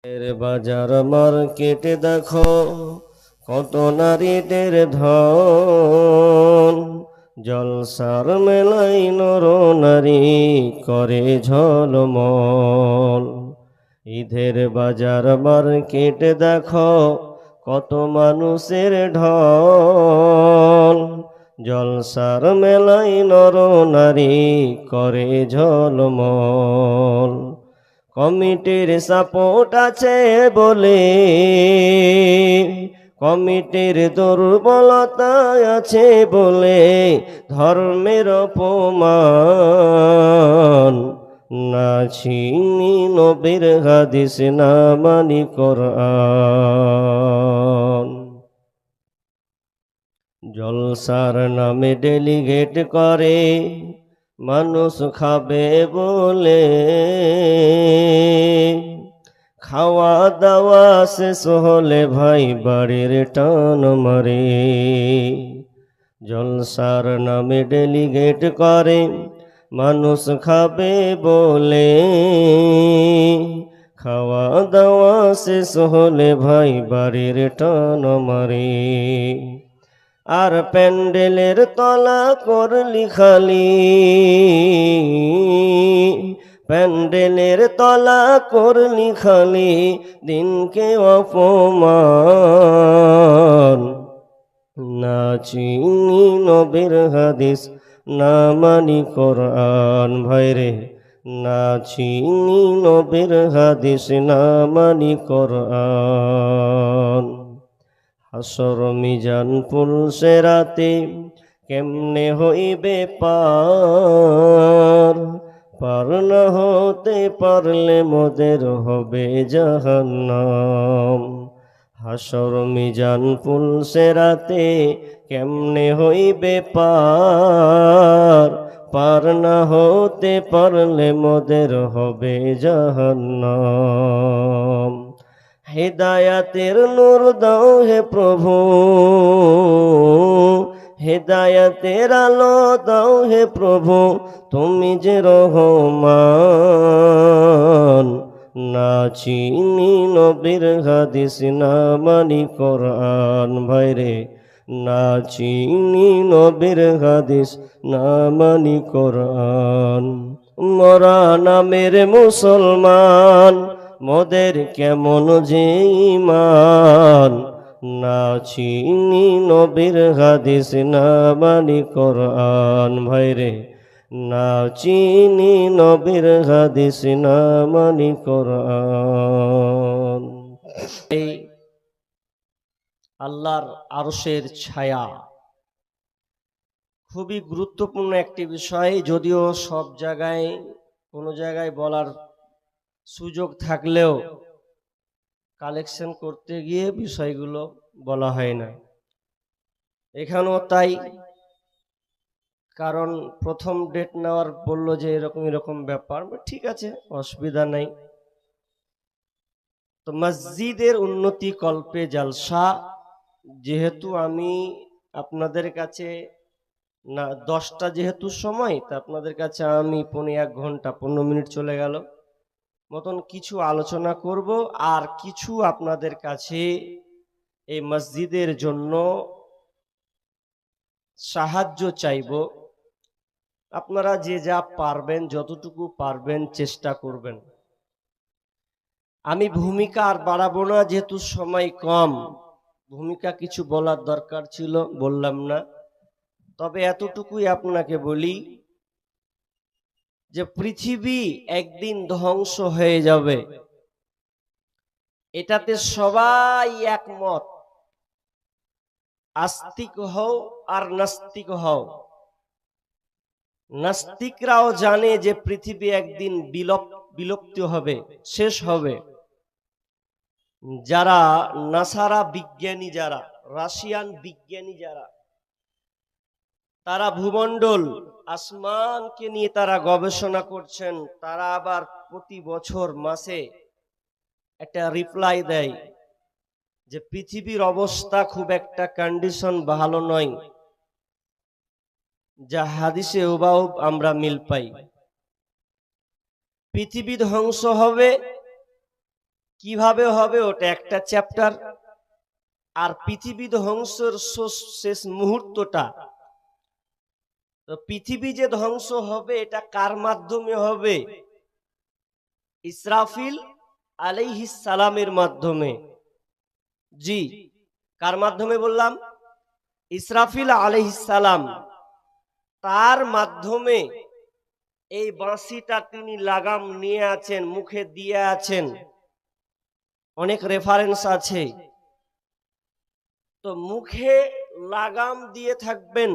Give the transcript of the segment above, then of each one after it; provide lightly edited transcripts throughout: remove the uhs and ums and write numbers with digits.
এর বাজার মার্কেটে দেখো কত নারীদের ধন, জলসার মেলাই নর নারী করে ঝলমল। ঈদের বাজার মার্কেটে দেখো কত মানুষের ঢল, জলসার মেলাই নর নারী করে ঝলমল। কমিটির সাপোর্ট আছে বলে, কমিটির দুর্বলতা আছে বলে ধর্মের অপমান, না চিনি নবীর হাদিস না মানি কোরআন। জলসার নামে ডেলিগেট করে মানুষ খাবে বলে, খাওয়া দাওয়া শেষ হলে ভাই বাড়ির টান মারে। জলসার নামে ডেলিগেট করে মানুষ খাবে বলে, খাওয়া দাওয়া শেষ হলে ভাই বাড়ির টান মারে। আর প্যান্ডেলের তলা করলি খালি, প্যান্ডেলের তলা করলি খালি দিনকে অপমান, না চিনি নবীর হাদিস না মানি কোরআন। ভাইরে, না চিনি নবীর হাদিস না মানি কোরআন। হাসর মিজান পুলসে রাতে কেমনে হইবে পার, পার না হতে পারলে মোদের হবে জাহান্নাম। হাসর মিজান পুলসে রাতে কেমনে হইবে পার, পার না হতে পারলে মোদের হবে জাহান্নাম। হেদায়াতের নূর দাও হে প্রভু, হেদায়াতের আলো দাও হে প্রভু, তুমি যে রহমান। না চিনি নবীর হাদিস না মানি কোরআন। ভাইরে, না চিনি নবীর হাদিস না মানি কোরআন। মরা নামের মুসলমান মোদের কেমন যে ঈমান, না চিনি নবীর হাদিস না মানি কোরআন। ভাইরে, না চিনি নবীর হাদিস না মানি কোরআন। এই আল্লাহর আরশের ছায়া খুবই গুরুত্বপূর্ণ একটি বিষয়, যদিও সব জায়গায় কোনো জায়গায় বলার সুযোগ থাকলেও কালেকশন করতে গিয়ে বিষয়গুলো বলা হয় না। এখানেও তাই, কারণ প্রথম ডেট নেওয়ার বললো যে এরকম এরকম ব্যাপার, ঠিক আছে অসুবিধা নাই। তো মসজিদের উন্নতি কল্পে জালসা, যেহেতু আমি আপনাদের কাছে না 10টা যেহেতু সময়, তা আপনাদের কাছে আমি 1 ঘন্টা 15 মিনিট চলে গেল মতন কিছু আলোচনা করব, আর কিছু আপনাদের কাছে এই মসজিদের জন্য সাহায্য চাইব। আপনারা যে যা পারবেন, যতটুকু পারবেন চেষ্টা করবেন। আমি ভূমিকা আর বাড়াবো না, যেহেতু সময় কম। ভূমিকা কিছু বলার দরকার ছিল, বললাম না। তবে এতটুকুই আপনাকে বলি যে পৃথিবী একদিন ধ্বংস হয়ে যাবে, এটাতে সবাই একমত। আস্তিক হও আর নাস্তিক হও, নাস্তিকরাও জানে যে পৃথিবী একদিন বিলুপ্ত হবে, শেষ হবে। যারা নাসারা বিজ্ঞানী, যারা রাশিয়ান বিজ্ঞানী, যারা তারা ভূমণ্ডল আসমানকে নিয়ে তারা গবেষণা করছেন, তারা আবার প্রতি বছর মাসে একটা রিপ্লাই দেয় যে পৃথিবীর অবস্থা খুব একটা কন্ডিশন ভালো নয়, যা হাদিসে হুবহু আমরা মিল পাই। পৃথিবী ধ্বংস হবে, কিভাবে হবে ওটা একটা চ্যাপ্টার। আর পৃথিবী ধ্বংসের শেষ মুহূর্তটা, তো পৃথিবী যে ধ্বংস হবে এটা কার মাধ্যমে হবে? ইসরাফিল আলাইহিস সালামের মাধ্যমে। জি, কার মাধ্যমে বললাম? ইসরাফিল আলাইহিস সালাম, তার মাধ্যমে এই বাঁশিটা তিনি লাগাম নিয়ে আছেন, মুখে দিয়ে আছেন। অনেক রেফারেন্স আছে। তো মুখে লাগাম দিয়ে থাকবেন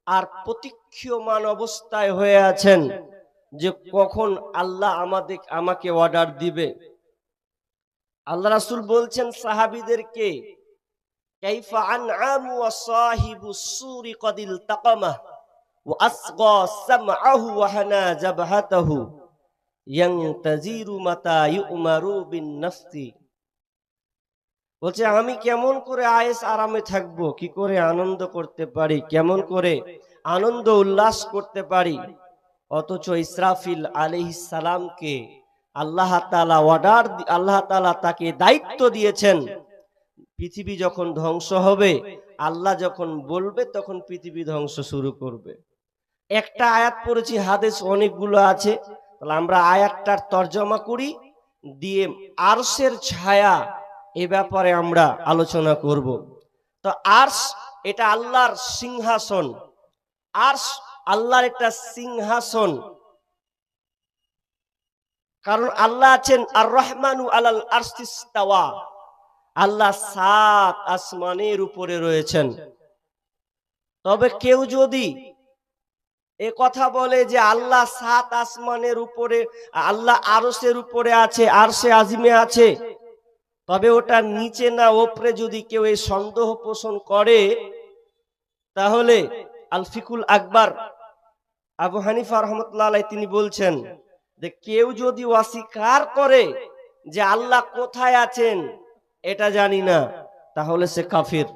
আর প্রতীক্ষমান অবস্থায় হয়ে আছেন যে কখন আল্লাহ আমাকে অর্ডার দিবে। আল্লাহ রাসূল বলছেন সাহাবীদেরকে, কাইফা আনআমু ওয়া সাহিবুস সুরি ক্বাদ ইলতাকামা ওয়া আসগা সামআহু ওয়া হানা জাবহাতাহু ইয়ানতাজিরু মাতা ইউমারু বিন নাফসি। বলছে আমি কেমন করে আয়েশ আরামে থাকবো, কি করে আনন্দ করতে পারি, কেমন করে আনন্দ উল্লাস করতে পারি, অথচ ইসরাফিল আলাইহিস সালামকে আল্লাহ তাআলা তাকে দায়িত্ব দিয়েছেন। পৃথিবী যখন ধ্বংস হবে, আল্লাহ যখন বলবে তখন পৃথিবী ধ্বংস শুরু করবে। একটা আয়াত পড়েছি, হাদিস অনেকগুলো আছে, তাহলে আমরা আয়াতটার তর্জমা করি, দিয়ে আরশের ছায়া এ ব্যাপারে আমরা আলোচনা করব। তো আরশ এটা আল্লাহর সিংহাসন। আরশ আল্লাহর একটা সিংহাসন, কারণ আল্লাহ আছেন আর রহমানু আলাল আরশিস ইস্তাওয়া। আল্লাহ 7 আসমানের উপরে রয়েছেন। তবে কেউ যদি এ কথা বলে যে আল্লাহ 7 আসমানের উপরে, আল্লাহ আরশের উপরে আছে, আরশে আজিমে আছে, তবে ওটা নিচে না ওপরে, যদি কেউ এই সন্দেহ পোষণ করে, তাহলে আল ফিকুল আকবার আবু হানিফা রাহমাতুল্লাহ আলাইহি তিনি বলছেন যে কেউ যদি অস্বীকার করে যে আল্লাহ কোথায় আছেন এটা জানি না, তাহলে সে কাফির।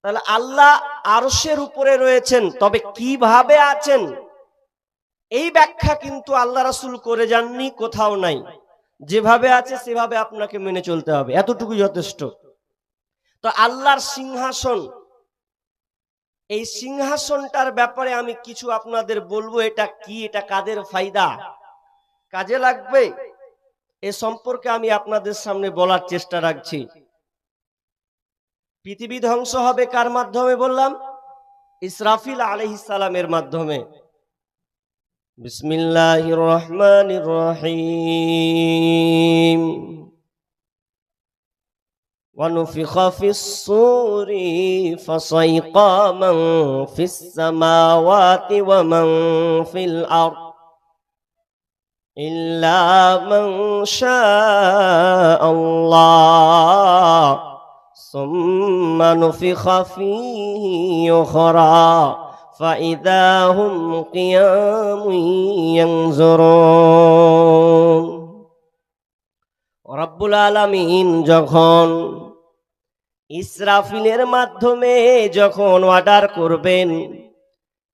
তাহলে আল্লাহ আরশের উপরে রয়েছেন, তবে কিভাবে আছেন এই ব্যাখ্যা কিন্তু আল্লাহ রাসূল করে যাননি, কোথাও নাই। যেভাবে আছে সেভাবে আপনাকে মেনে চলতে হবে, এতটুকু যথেষ্ট। তো আল্লাহর সিংহাসন, এই সিংহাসনটার ব্যাপারে আমি কিছু আপনাদের বলবো। এটা কি, এটা কাদের ফায়দা, কাজে লাগবে, এ সম্পর্কে আমি আপনাদের সামনে বলার চেষ্টা রাখছি। পৃথিবী ধ্বংস হবে কার মাধ্যমে বললাম? ইসরাফিল আলাইহিস সালামের মাধ্যমে। বিসমিল্লাহির রহমানির রহিম। ونفخ في الصور فصيق من في السماوات ومن في الأرض إلا من شاء الله ثم نفخ فيه أخرى فإذا هم قيام ينظرون। রব্বুল আলামিন যখন ইসরাফিলের মাধ্যমে যখন অর্ডার করবেন,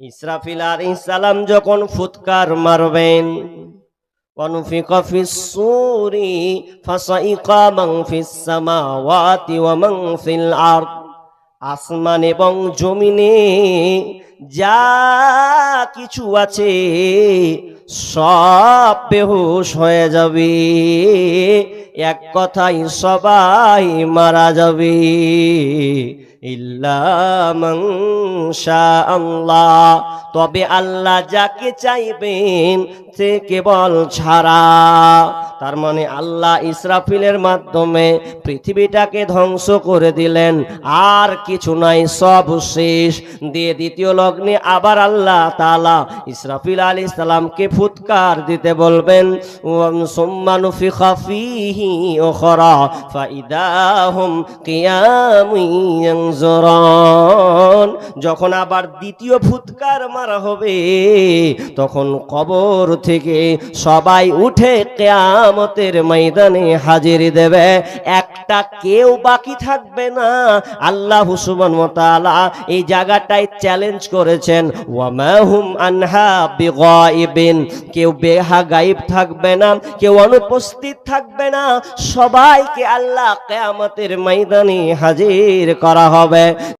ইসরাফিল আলাইহিস সালাম যখন ফুৎকার মারবেন, ওয়ানুফিকা ফিস সূরি ফাসাইকা মান ফিস সামাওয়াতি ওয়া মান ফিল আরদ, আসমান এবং জমিনে যা কিছু আছে সব বেহুশ হয়ে যাবে, এক কথাই সবাই মারা যাবে। ইল্লা মান শাআল্লাহ, তবে আল্লাহ যাকে চাইবেন সে কেবল ছাড়া। তার মানে আল্লাহ ইসরাফিলের মাধ্যমে পৃথিবীটাকে ধ্বংস করে দিলেন, আর কিছু নাই, সব শেষ। দিয়ে দ্বিতীয় লগ্নে আবার আল্লাহ তাআলা ইসরাফিল আলাইহিস সালামকে ফুৎকার দিতে বলবেন, সুম্মা নুফিখা ফীহি উখরা ফাইদা হুম কিয়ামুন ইয়ানজুরুন। যখন আবার দ্বিতীয় ফুৎকার মারা হবে, তখন কবর থেকে সবাই উঠে কিয়ামতের ময়দানে হাজির দেবে, একটা কেউ বাকি থাকবে না। আল্লাহ সুবহানাহু ওয়া তাআলা এই জায়গাটায় চ্যালেঞ্জ করেছেন, ওয়া মা হুম আনহা বিগাইবিন, কেউ গায়েব থাকবে না, কেউ অনুপস্থিত থাকবে না, সবাইকে আল্লাহ কিয়ামতের ময়দানে হাজির করা হবে।